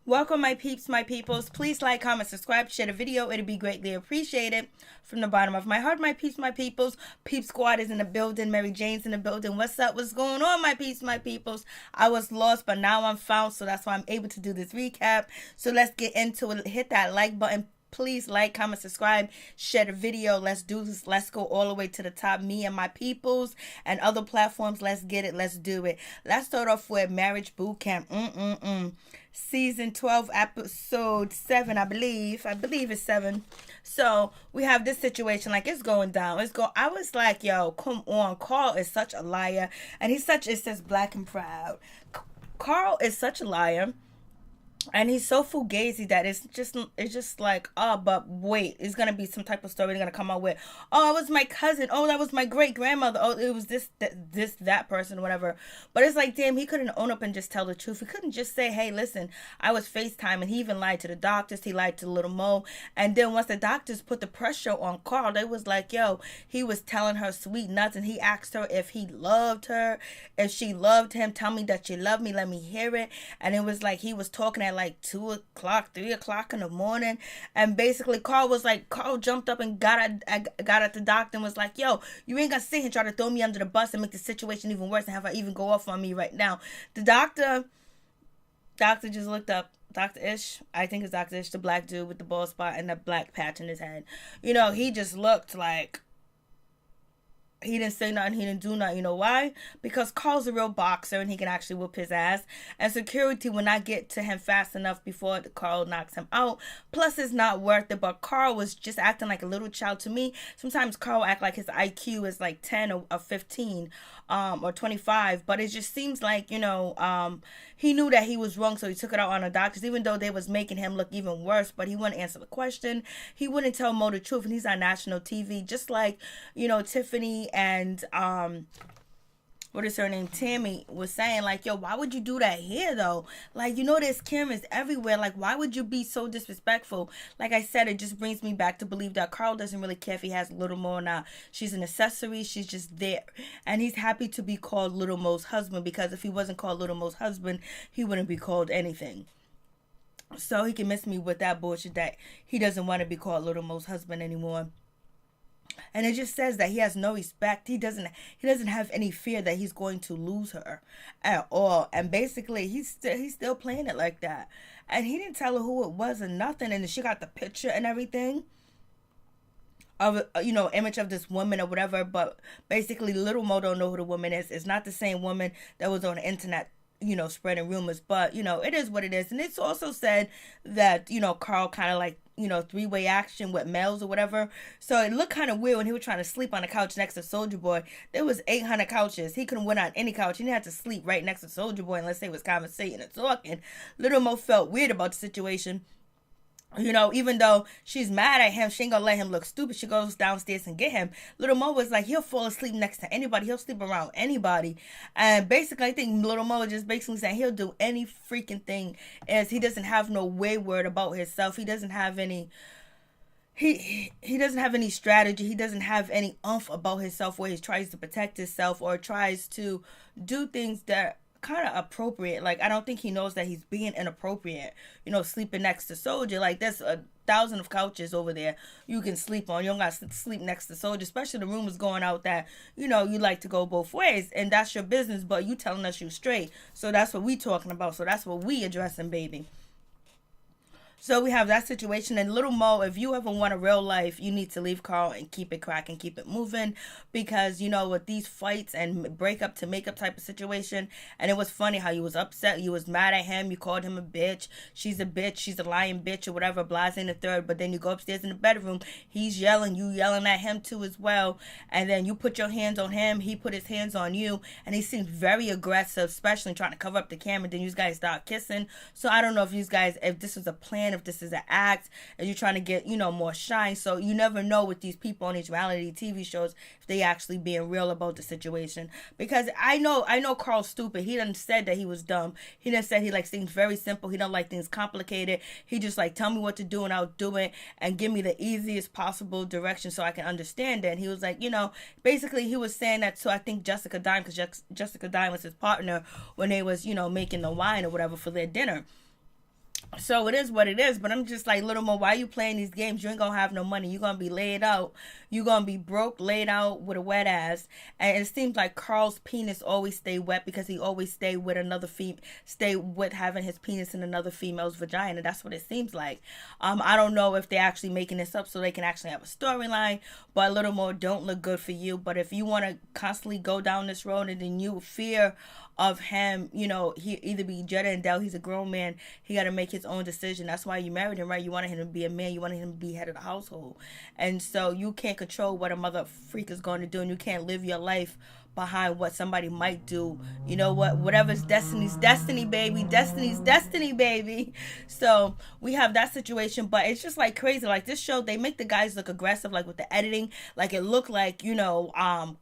Welcome, my peeps, my peoples. Please like, comment, subscribe, share the video. It'd be greatly appreciated. From the bottom of my heart, my peeps, my peoples. Peep Squad is in the building. Mary Jane's in the building. What's up? What's going on, my peeps, my peoples? I was lost, but now I'm found, so that's why I'm able to do this recap. So let's get into it. Hit that like button. Please like, comment, subscribe, share the video. Let's do this. Let's go all the way to the top. Me and my peoples and other platforms. Let's get it. Let's do it. Let's start off with Marriage Boot Camp. Season 12, episode 7, I believe. I believe it's 7. So we have this situation, like it's going down. I was like, yo, come on. Carl is such a liar. And it says black and proud. Carl is such a liar. And he's so fugazi that it's just like, oh, but wait, it's gonna be some type of story they're gonna come out with. Oh, it was my cousin. Oh, that was my great grandmother. Oh, it was that person, whatever. But it's like, damn, he couldn't own up and just tell the truth. He couldn't just say, hey, listen, I was FaceTiming. He even lied to the doctors. He lied to Little Mo. And then once the doctors put the pressure on Carl, they was like, yo, he was telling her sweet nuts, and he asked her if he loved her, if she loved him. Tell me that you love me. Let me hear it. And it was like he was talking at like 2 o'clock, 3 o'clock in the morning. And basically Carl jumped up and got at the doctor and was like, yo, you ain't gonna sit here and try to throw me under the bus and make the situation even worse and have her even go off on me right now. The doctor just looked up. Dr. Ish, I think it's Dr. Ish, the black dude with the bald spot and the black patch in his head. He just looked like he didn't say nothing. He didn't do nothing. You know why? Because Carl's a real boxer and he can actually whoop his ass. And security will not get to him fast enough before Carl knocks him out. Plus, it's not worth it. But Carl was just acting like a little child to me. Sometimes Carl act like his IQ is like 10 or 15 or 25. But it just seems like, he knew that he was wrong. So he took it out on the doctors, even though they was making him look even worse. But he wouldn't answer the question. He wouldn't tell Mo the truth. And he's on national TV. Just like, Tiffany and what is her name, Tammy, was saying, like, yo, why would you do that here though? Like, there's cameras everywhere. Like, why would you be so disrespectful? Like I said, it just brings me back to believe that Carl doesn't really care if he has Little Mo or not. She's an accessory. She's just there. And he's happy to be called Little Mo's husband, because if he wasn't called Little Mo's husband, he wouldn't be called anything. So he can miss me with that bullshit that he doesn't want to be called Little Mo's husband anymore. And it just says that he has no respect. He doesn't have any fear that he's going to lose her at all. And basically he's still playing it like that. And he didn't tell her who it was or nothing. And she got the picture and everything of image of this woman or whatever. But basically Little Mo don't know who the woman is. It's not the same woman that was on the internet, spreading rumors. But it is what it is. And it's also said that Carl kind of like three-way action with males or whatever. So it looked kind of weird when he was trying to sleep on the couch next to Soulja Boy. There was 800 couches. He couldn't win on any couch. He didn't have to sleep right next to Soulja Boy unless they was conversating and talking. Little Mo felt weird about the situation. Even though she's mad at him, she ain't gonna let him look stupid. She goes downstairs and get him. Little Mo was like, he'll fall asleep next to anybody. He'll sleep around anybody. And basically, I think Little Mo just basically saying he'll do any freaking thing, as he doesn't have no wayward about himself. He doesn't have any... He doesn't have any strategy. He doesn't have any oomph about himself where he tries to protect himself or tries to do things that kind of appropriate. Like, I don't think he knows that he's being inappropriate, sleeping next to Soulja. Like, there's 1,000 of couches over there you can sleep on. You don't got to sleep next to Soulja, especially the rumors going out that you like to go both ways, and that's your business, but you telling us you straight. So that's what we talking about. So that's what we addressing, baby. So we have that situation. And Little Mo, if you ever want a real life, you need to leave Carl and keep it cracking, keep it moving. Because, with these fights and breakup to makeup type of situation, and it was funny how you was upset, you was mad at him, you called him a bitch, she's a lying bitch or whatever, blase in the third. But then you go upstairs in the bedroom, he's yelling, you yelling at him too as well. And then you put your hands on him, he put his hands on you, and he seemed very aggressive, especially trying to cover up the camera. Then you guys start kissing. So I don't know if this was a plan, if this is an act, and you're trying to get more shine. So you never know with these people on these reality TV shows if they actually being real about the situation. Because I know Carl's stupid. He done said that he was dumb. He done said he likes things very simple. He don't like things complicated. He just like, tell me what to do and I'll do it, and give me the easiest possible direction so I can understand it. And he was like, basically he was saying that to, I think, Jessica Dime, because Jessica Dime was his partner when they was making the wine or whatever for their dinner. So it is what it is, but I'm just like, Little Mo, why you playing these games? You ain't gonna have no money. You gonna be laid out. You gonna be broke, laid out with a wet ass. And it seems like Carl's penis always stay wet because he always stay with another stay with having his penis in another female's vagina. That's what it seems like. I don't know if they're actually making this up so they can actually have a storyline. But Little Mo, don't look good for you. But if you want to constantly go down this road and then you fear of him, you know, he either be Jetta and Dell, he's a grown man, he got to make his own decision. That's why you married him, right? You wanted him to be a man, you wanted him to be head of the household. And so you can't control what a mother freak is going to do, and you can't live your life behind what somebody might do. You know what? Whatever's destiny's destiny, baby. Destiny's destiny, baby. So we have that situation, but it's just like crazy. Like this show, they make the guys look aggressive, like with the editing. Like it looked like, you know,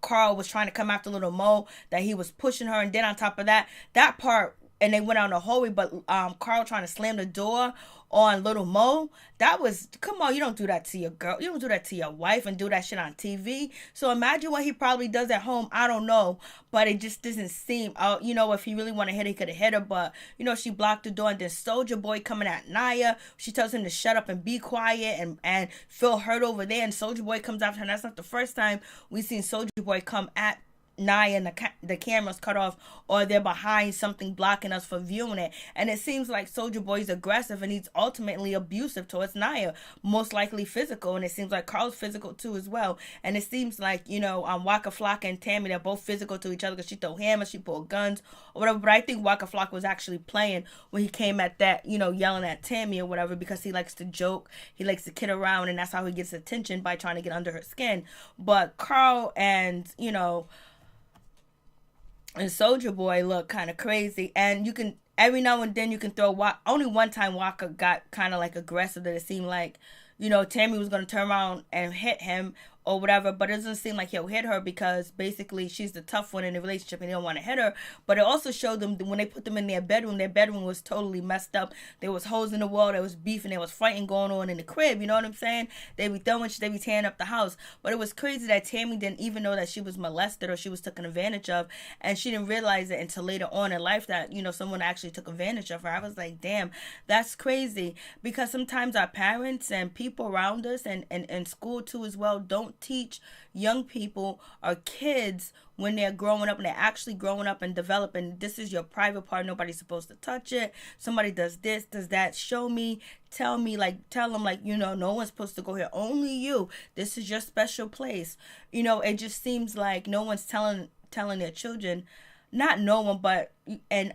Carl was trying to come after Little Mo, that he was pushing her, and then on top of that, that part, and they went out in a hallway, but Carl trying to slam the door on Little Mo, that was, come on, you don't do that to your girl. You don't do that to your wife and do that shit on TV. So imagine what he probably does at home. I don't know, but it just doesn't seem, you know, if he really want to hit her, he could have hit her, but, you know, she blocked the door, and then Soldier Boy coming at Nia. She tells him to shut up and be quiet, and feel hurt over there, and Soldier Boy comes after her. And that's not the first time we've seen Soldier Boy come at Nia, and the camera's cut off, or they're behind something blocking us for viewing it. And it seems like Soldier Boy's aggressive, and he's ultimately abusive towards Nia, most likely physical. And it seems like Carl's physical too as well. And it seems like, you know, Waka Flocka and Tammy, they're both physical to each other because she throw hammers, she pull guns or whatever. But I think Waka Flocka was actually playing when he came at that, you know, yelling at Tammy or whatever, because he likes to joke, he likes to kid around, and that's how he gets attention, by trying to get under her skin. But Carl and, you know, and Soldier Boy look kind of crazy. And you can, every now and then you can throw, only one time Walker got kind of like aggressive, that it seemed like, you know, Tammy was going to turn around and hit him or whatever, but it doesn't seem like he'll hit her because basically she's the tough one in the relationship and he don't want to hit her. But it also showed them when they put them in their bedroom was totally messed up. There was holes in the wall, there was beef, and there was fighting going on in the crib. You know what I'm saying? They be tearing up the house. But it was crazy that Tammy didn't even know that she was molested or she was taken advantage of, and she didn't realize it until later on in life that, you know, someone actually took advantage of her. I was like, damn, that's crazy, because sometimes our parents and people around us and school too as well don't teach young people or kids when they're growing up, and they're actually growing up and developing. This is your private part. Nobody's supposed to touch it. Somebody does this, does that. Show me, tell me, like, tell them, like, you know, no one's supposed to go here. Only you. This is your special place. You know, it just seems like no one's telling their children, not no one, but, and,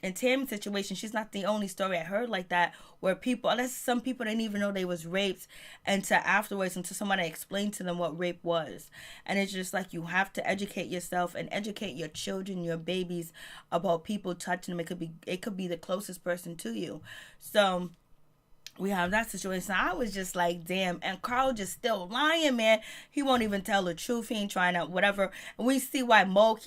in Tammy's situation, she's not the only story I heard like that, where people, unless some people didn't even know they was raped until afterwards, until somebody explained to them what rape was. And it's just like, you have to educate yourself and educate your children, your babies, about people touching them. It could be the closest person to you. So we have that situation. I was just like, damn. And Carl just still lying, man. He won't even tell the truth. He ain't trying out whatever. And we see why Mo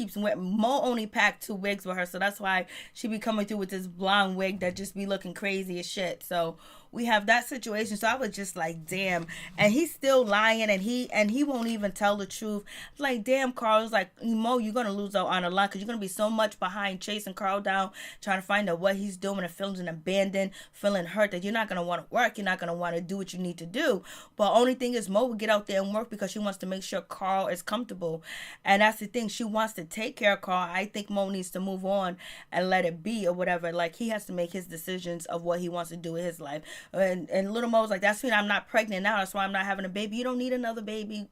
only packed 2 wigs with her. So that's why she be coming through with this blonde wig that just be looking crazy as shit. So we have that situation. So I was just like, damn. And he's still lying, and he won't even tell the truth. Like, damn, Carl. It's like, Mo, you're going to lose out on a lot, because you're going to be so much behind chasing Carl down, trying to find out what he's doing, and feeling abandoned, feeling hurt, that you're not going to want to work. You're not going to want to do what you need to do. But only thing is, Mo will get out there and work because she wants to make sure Carl is comfortable. And that's the thing. She wants to take care of Carl. I think Mo needs to move on and let it be or whatever. Like, he has to make his decisions of what he wants to do with his life. And Little Mo's like, that's when I'm not pregnant now. That's why I'm not having a baby. You don't need another baby.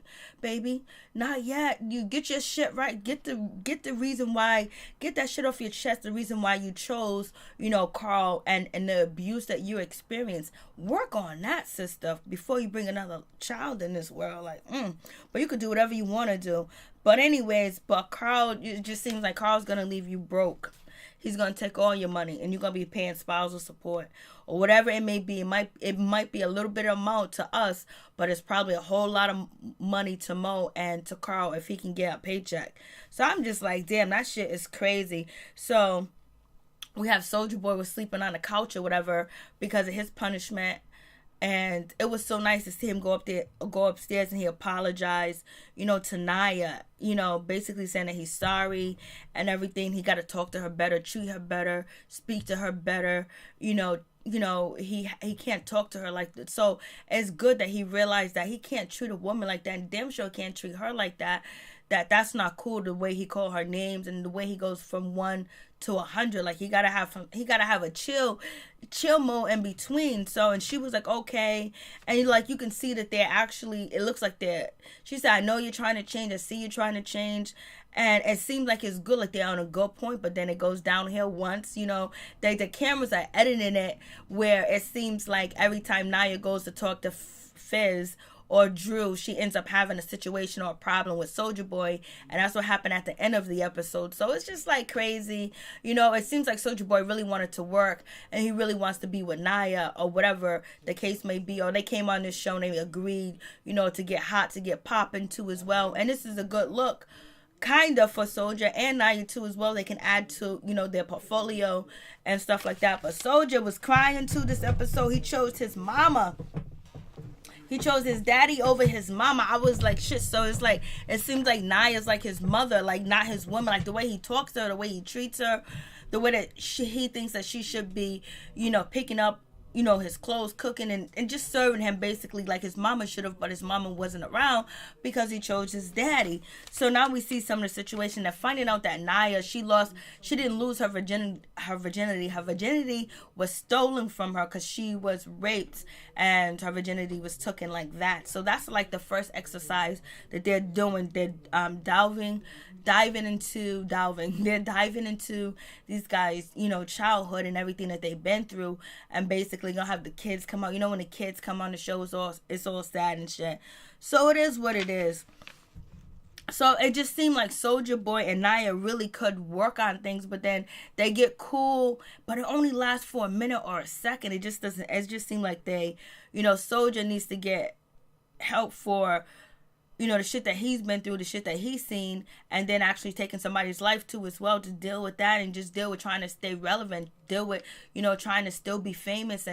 Not yet. You get your shit right. Get the reason why. Get that shit off your chest. The reason why you chose, you know, Carl, and the abuse that you experienced. Work on that, sister, before you bring another child in this world. Like, but you could do whatever you want to do. But anyways, Carl, it just seems like Carl's gonna leave you broke. He's going to take all your money, and you're going to be paying spousal support or whatever it may be. It might be a little bit of amount to us, but it's probably a whole lot of money to Mo and to Carl if he can get a paycheck. So I'm just like, damn, that shit is crazy. So we have Soldier Boy was sleeping on the couch or whatever because of his punishment. And it was so nice to see him go upstairs, and he apologized, you know, to Nia, you know, basically saying that he's sorry and everything. He got to talk to her better, treat her better, speak to her better, you know, he can't talk to her like that. So it's good that he realized that he can't treat a woman like that, and damn sure can't treat her like that. That's not cool, the way he called her names and the way he goes from 1 to 100. Like he gotta have a chill mode in between. So, and she was like, okay. And like you can see that they're actually, it looks like she said, I know you're trying to change, I see you trying to change. And it seems like it's good, like they're on a good point, but then it goes downhill once, the cameras are editing it where it seems like every time Nia goes to talk to Fizz or Drew, she ends up having a situation or a problem with Soulja Boy, and that's what happened at the end of the episode. So it's just like crazy. It seems like Soulja Boy really wanted to work, and he really wants to be with Nia, or whatever the case may be. Or they came on this show and they agreed, to get hot, to get popping too as well. And this is a good look, kind of, for Soulja and Nia too as well. They can add to, their portfolio and stuff like that. But Soulja was crying too this episode. He chose his mama. He chose his daddy over his mama. I was like, shit. So it's like, it seems like Nia's like his mother, like not his woman. Like the way he talks to her, the way he treats her, the way that he thinks that she should be, picking up, his clothes, cooking, and just serving him basically like his mama should have, but his mama wasn't around because he chose his daddy. So now we see some of the situation that finding out that Nia, she didn't lose her virginity. Her virginity was stolen from her because she was raped, and her virginity was taken like that. So that's like the first exercise that they're doing. They're diving into these guys, childhood and everything that they've been through, and basically gonna have the kids come out. When the kids come on the show, it's all sad and shit. So it is what it is. So it just seemed like Soulja Boy and Nia really could work on things, but then they get cool, but it only lasts for a minute or a second. It just doesn't. It just seemed like Soulja needs to get help for, the shit that he's been through, the shit that he's seen, and then actually taking somebody's life too as well, to deal with that and just deal with trying to stay relevant, deal with, trying to still be famous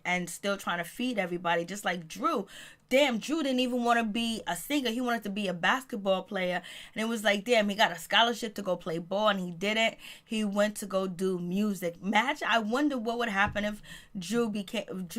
and still trying to feed everybody, just like Drew. Damn, Drew didn't even want to be a singer. He wanted to be a basketball player. And it was like, damn, he got a scholarship to go play ball, and he didn't. He went to go do music. I wonder what would happen if Drew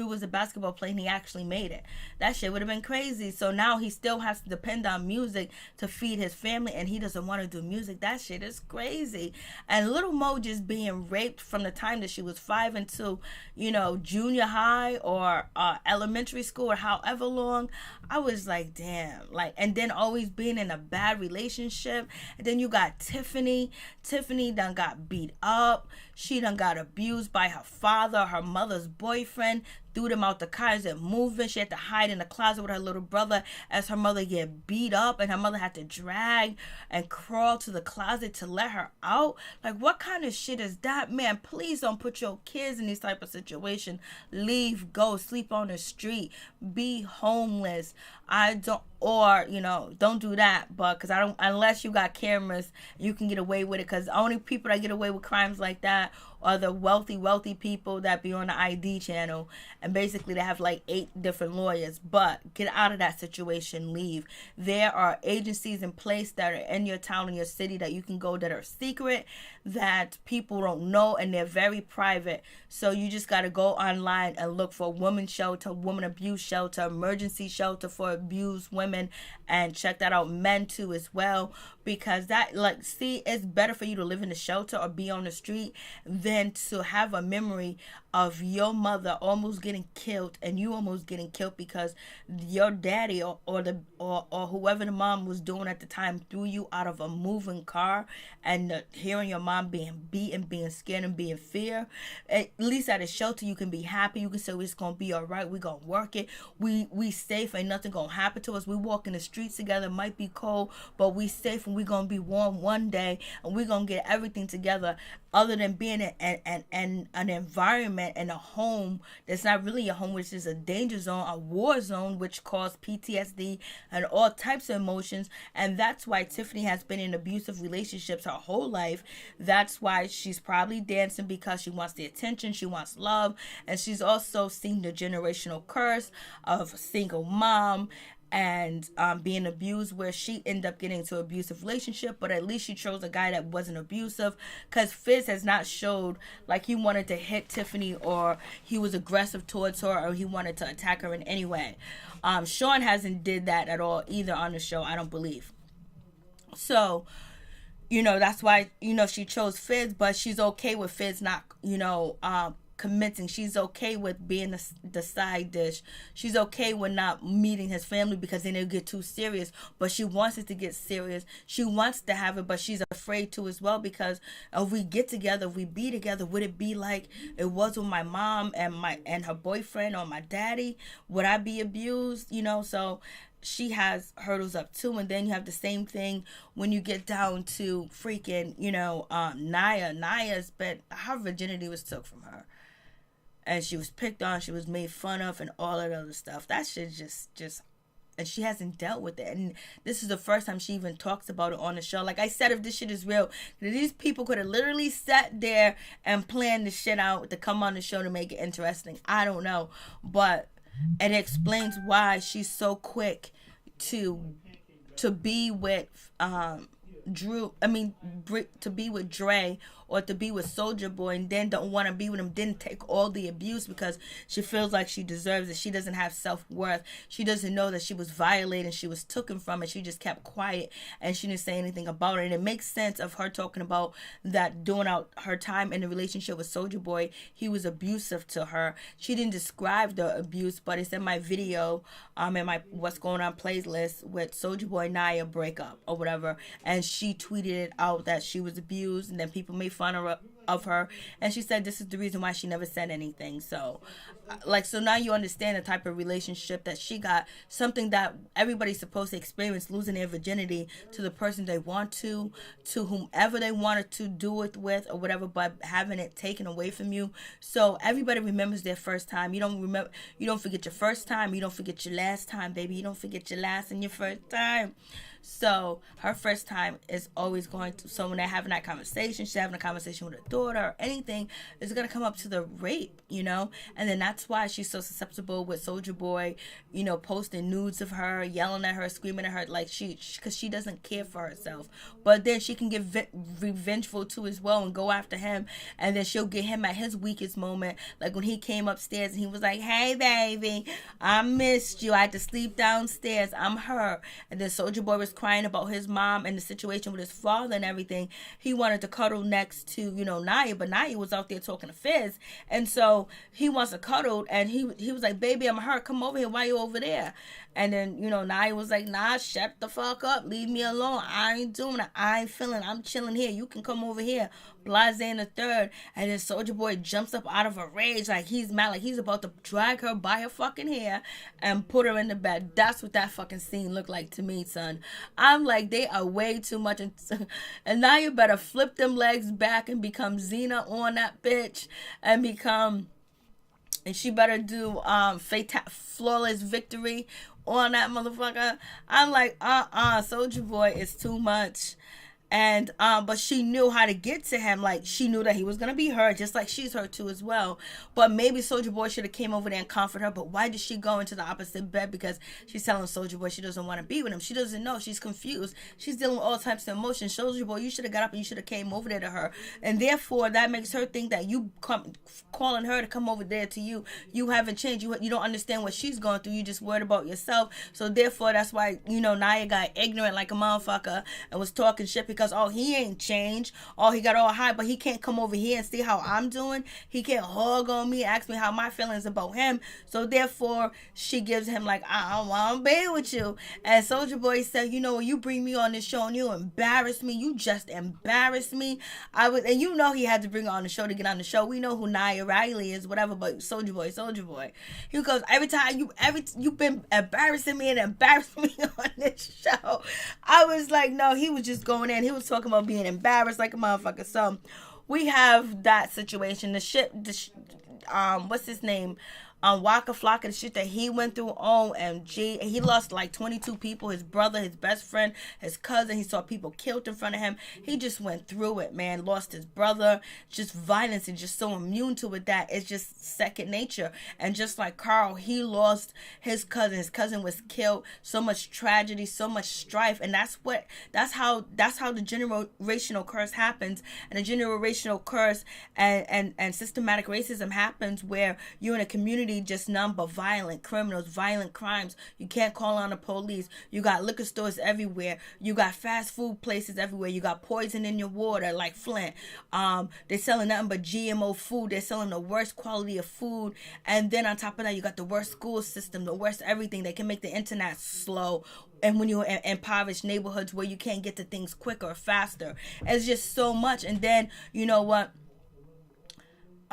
was a basketball player and he actually made it. That shit would have been crazy. So now he still has to depend on music to feed his family, and he doesn't want to do music. That shit is crazy. And Little Mo just being raped from the time that she was 5 until, junior high or elementary school or however long. I was like, damn. And then always being in a bad relationship. And then you got Tiffany. Tiffany done got beat up. She done got abused by her father, her mother's boyfriend. Threw them out the car as they're moving. She had to hide in the closet with her little brother as her mother get beat up, and her mother had to drag and crawl to the closet to let her out. Like, what kind of shit is that, man? Please don't put your kids in these type of situation. Leave, go, sleep on the street, be homeless. Don't do that, but because unless you got cameras, you can get away with it, because the only people that get away with crimes like that are the wealthy people that be on the ID channel, and basically they have like 8 different lawyers. But get out of that situation, leave. There are agencies in place that are in your town, in your city, that you can go, that are secret, that people don't know, and they're very private. So you just got to go online and look for women's shelter, woman abuse shelter, emergency shelter for abused women, and check that out. Men too as well, because it's better for you to live in a shelter or be on the street than to have a memory of your mother almost getting killed, and you almost getting killed because your daddy or whoever the mom was doing at the time threw you out of a moving car, and hearing your mom being beaten, being scared, and being fear. At least at a shelter you can be happy. You can say, it's gonna be all right, we gonna work it, we safe, ain't nothing gonna happen to us. We walk in the streets together, it might be cold, but we safe, and we gonna be warm one day, and we gonna get everything together. Other than being in an environment and a home that's not really a home, which is a danger zone, a war zone, which causes PTSD and all types of emotions. And that's why Tiffany has been in abusive relationships her whole life. That's why she's probably dancing, because she wants the attention, she wants love, and she's also seen the generational curse of single mom and being abused, where she ended up getting into an abusive relationship, but at least she chose a guy that wasn't abusive, because Fizz has not showed like he wanted to hit Tiffany or he was aggressive towards her or he wanted to attack her in any way. Sean hasn't did that at all either on the show, I don't believe. So, that's why, she chose Fizz, but she's okay with Fizz not, committing. She's okay with being the side dish. She's okay with not meeting his family because then it'll get too serious. But she wants it to get serious. She wants to have it, but she's afraid to as well, because if we get together, if we be together, would it be like it was with my mom and her boyfriend or my daddy? Would I be abused? So she has hurdles up too. And then you have the same thing when you get down to freaking, Nia. Nia's been, her virginity was took from her. And she was picked on, she was made fun of, and all that other stuff. That shit just, and she hasn't dealt with it. And this is the first time she even talks about it on the show. Like I said, if this shit is real, these people could have literally sat there and planned the shit out to come on the show to make it interesting. I don't know. But it explains why she's so quick to be with to be with Dre or to be with Soulja Boy, and then don't want to be with him, didn't take all the abuse because she feels like she deserves it. She doesn't have self-worth. She doesn't know that she was violated, she was taken from it. She just kept quiet and she didn't say anything about it. And it makes sense of her talking about that during her time in the relationship with Soulja Boy, he was abusive to her. She didn't describe the abuse, but it's in my video, in my What's Going On playlist with Soulja Boy Nia breakup or whatever. And she tweeted it out that she was abused, and then people made fun of her, and she said this is the reason why she never said anything. So now you understand the type of relationship that she got, something that everybody's supposed to experience, losing their virginity to the person they want to whomever they wanted to do it with or whatever, but having it taken away from you. So everybody remembers their first time. You don't forget your first time, you don't forget your last time, baby. You don't forget your last and your first time. So her first time is always going to, so when they're having that conversation, she's having a conversation with her daughter or anything, it's going to come up to the rape, and then that's why she's so susceptible with Soulja Boy, posting nudes of her, yelling at her, screaming at her, like because she doesn't care for herself. But then she can get revengeful too as well and go after him, and then she'll get him at his weakest moment, like when he came upstairs and he was like, hey baby, I missed you, I had to sleep downstairs, I'm her. And then Soulja Boy was crying about his mom and the situation with his father and everything. He wanted to cuddle next to Nia, but Nia was out there talking to Fizz, and so he wants to cuddle, and he was like, baby, I'm hurt, come over here, why you over there? And then Nia was like, nah, shut the fuck up, leave me alone, I ain't doing it, I ain't feeling, I'm chilling here, you can come over here, blase in the third. And then Soulja Boy jumps up out of a rage, like he's mad, like he's about to drag her by her fucking hair and put her in the bed. That's what that fucking scene looked like to me, son. I'm like, they are way too much, and now you better flip them legs back and become Xena on that bitch, and she better do flawless victory on that motherfucker. I'm like, Soulja Boy is too much. And but she knew how to get to him. Like, she knew that he was gonna be hurt, just like she's hurt too as well. But maybe Soulja Boy should have came over there and comfort her. But why did she go into the opposite bed? Because she's telling Soulja Boy she doesn't want to be with him. She doesn't know. She's confused. She's dealing with all types of emotions. Soulja Boy, you should have got up and you should have came over there to her. And therefore, that makes her think that you calling her to come over there to you. You haven't changed. You don't understand what she's going through. You just worried about yourself. So therefore, that's why Nia got ignorant like a motherfucker and was talking shit because he ain't changed. He got all high, but he can't come over here and see how I'm doing. He can't hug on me, ask me how my feelings about him. So therefore, she gives him like, I don't want to be with you. And Soulja Boy said, you bring me on this show and you embarrass me. You just embarrass me. And he had to bring her on the show to get on the show. We know who Nia Riley is, whatever, but Soulja Boy. He goes, every time you've been embarrassing me and embarrassing me on this show. I was like, no, he was just going in. He was talking about being embarrassed like a motherfucker. So we have that situation. What's his name? Waka Flocka, the shit that he went through, OMG. He lost like 22 people, his brother, his best friend, his cousin. He saw people killed in front of him. He just went through it, man. Lost his brother. Just violence, and just so immune to it that it's just second nature. And just like Carl, he lost his cousin. His cousin was killed. So much tragedy, so much strife. And that's how the generational curse happens. And the generational curse and systematic racism happens where you're in a community just none but violent criminals, violent crimes. You can't call on the police. You got liquor stores everywhere. You got fast food places everywhere. You got poison in your water like Flint. They're selling nothing but GMO food. They're selling the worst quality of food. And then on top of that, you got the worst school system, the worst everything. They can make the internet slow. And when you're in impoverished neighborhoods where you can't get to things quicker or faster, it's just so much. And then, you know what?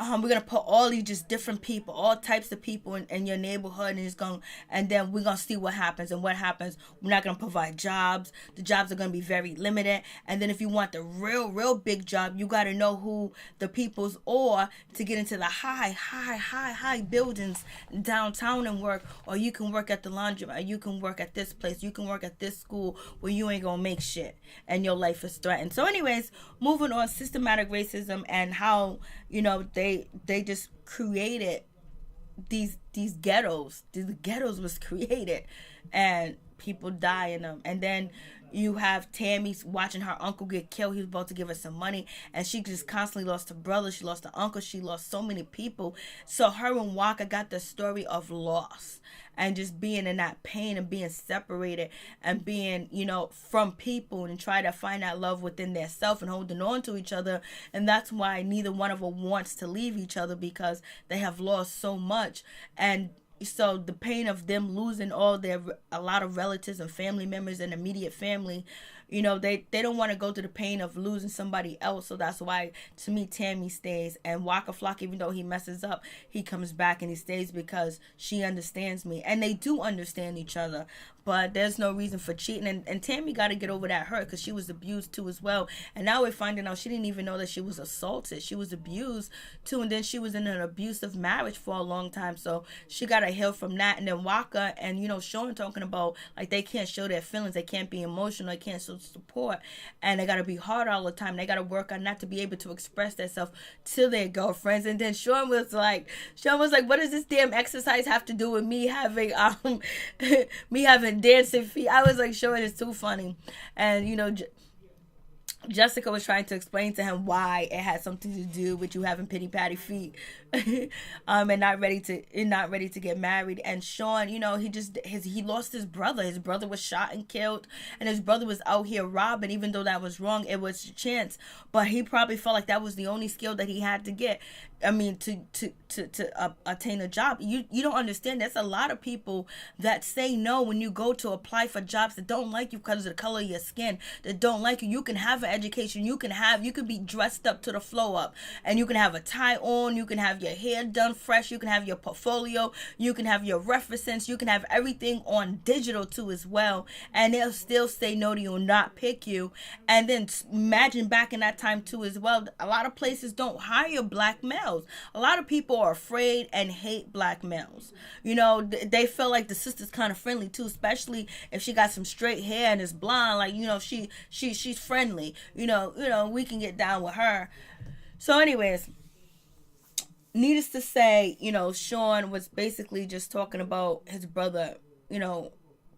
We're gonna put all these just different people, all types of people in your neighborhood, and then we're gonna see what happens. And what happens, we're not gonna provide jobs. The jobs are gonna be very limited. And then if you want the real big job, you gotta know who the people's are to get into the high buildings downtown and work. Or you can work at the laundromat. You can work at this place. You can work at this school where you ain't gonna make shit and your life is threatened. So anyways, moving on, systematic racism and how, you know, they just created these ghettos. These ghettos was created and people die in them. And then you have Tammy watching her uncle get killed. He was about to give her some money, and she just constantly lost her brother. She lost her uncle. She lost so many people. So her and Waka got the story of loss and just being in that pain and being separated and being, you know, from people and try to find that love within their self and holding on to each other. And that's why neither one of them wants to leave each other, because they have lost so much. And so the pain of them losing a lot of relatives and family members and immediate family, you know, they don't want to go through the pain of losing somebody else. So that's why, to me, Tammy stays. And Waka Flocka, even though he messes up, he comes back and he stays because she understands me. And they do understand each other. But there's no reason for cheating. And Tammy got to get over that hurt because she was abused too as well. And now we're finding out she didn't even know that she was assaulted. She was abused too. And then she was in an abusive marriage for a long time. So she got to heal from that. And then Waka and, you know, Sean talking about, like, they can't show their feelings. They can't be emotional. They can't show support. And they got to be hard all the time. They got to work on that to be able to express themselves to their girlfriends. And then Sean was like, what does this damn exercise have to do with me having dancing feet? I was like, Sean is too funny. And, you know, Jessica was trying to explain to him why it had something to do with you having pity patty feet, and not ready to get married. And Sean, you know, he lost his brother. His brother was shot and killed, and his brother was out here robbing. Even though that was wrong, it was a chance. But he probably felt like that was the only skill that he had to get. I mean, to attain a job. You don't understand. There's a lot of people that say no when you go to apply for jobs that don't like you because of the color of your skin, that don't like you. You can have an education. You can be dressed up to the flow up, and you can have a tie on. You can have your hair done fresh. You can have your portfolio. You can have your references. You can have everything on digital too as well, and they'll still say no to you and not pick you. And then imagine back in that time too as well. A lot of places don't hire black males. A lot of people are afraid and hate black males. You know, they feel like the sister's kind of friendly too, especially if she got some straight hair and is blonde. Like, you know, she's friendly. You know, we can get down with her. So anyways, needless to say, you know, Sean was basically just talking about his brother, you know,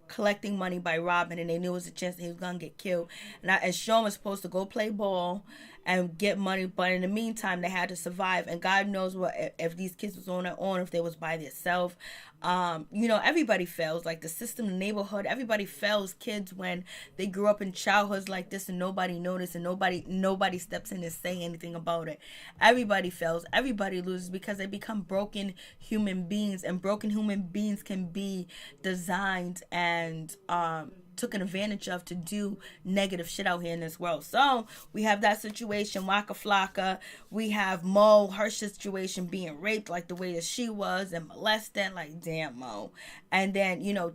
collecting money by robbing, and they knew it was a chance that he was gonna get killed. And Sean was supposed to go play ball and get money, but in the meantime they had to survive. And God knows what if these kids was on their own, if they was by themselves. You know, everybody fails, like the system, the neighborhood, everybody fails kids when they grew up in childhoods like this and nobody noticed and nobody steps in and say anything about it. Everybody fails, everybody loses because they become broken human beings, and broken human beings can be designed and taken advantage of to do negative shit out here in this world. So we have that situation, Waka Flocka. We have Mo, her situation being raped like the way that she was and molested, like damn Mo. And then, you know,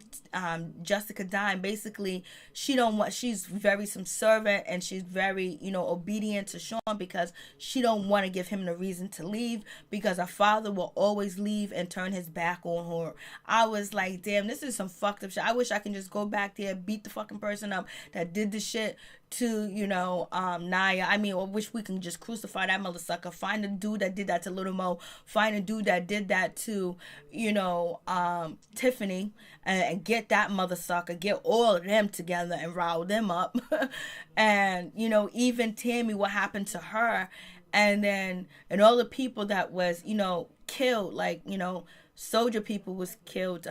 Jessica Dime, basically she's very subservient and she's very, you know, obedient to Sean because she don't want to give him the reason to leave, because her father will always leave and turn his back on her. I was like, damn, this is some fucked up shit. I wish I can just go back there, beat the fucking person up that did the shit to, you know, Naya. I mean, I wish we can just crucify that mother sucker. Find a dude that did that to Little Mo. Find a dude that did that to, you know, Tiffany, and get that mother sucker. Get all of them together and rile them up. And, you know, even Tammy, what happened to her. And all the people that was, you know, killed, like, you know, Soldier people was killed.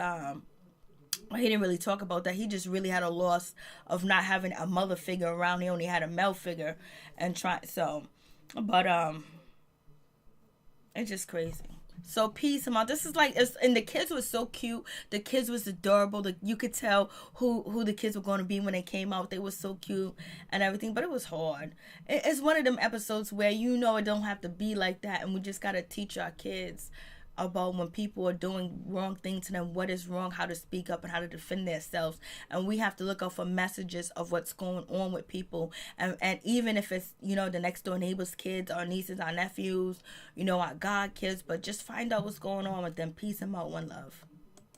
He didn't really talk about that. He just really had a loss of not having a mother figure around. He only had a male figure, and but it's just crazy. So peace him out. This is like, and the kids were so cute. The kids was adorable. You could tell who the kids were going to be when they came out. They were so cute and everything, but it was hard. It's one of them episodes where, you know, it don't have to be like that, and we just got to teach our kids about when people are doing wrong things to them, what is wrong, how to speak up, and how to defend themselves. And we have to look out for messages of what's going on with people. And even if it's, you know, the next door neighbor's kids, our nieces, our nephews, you know, our god kids, but just find out what's going on with them. Peace and out. One love.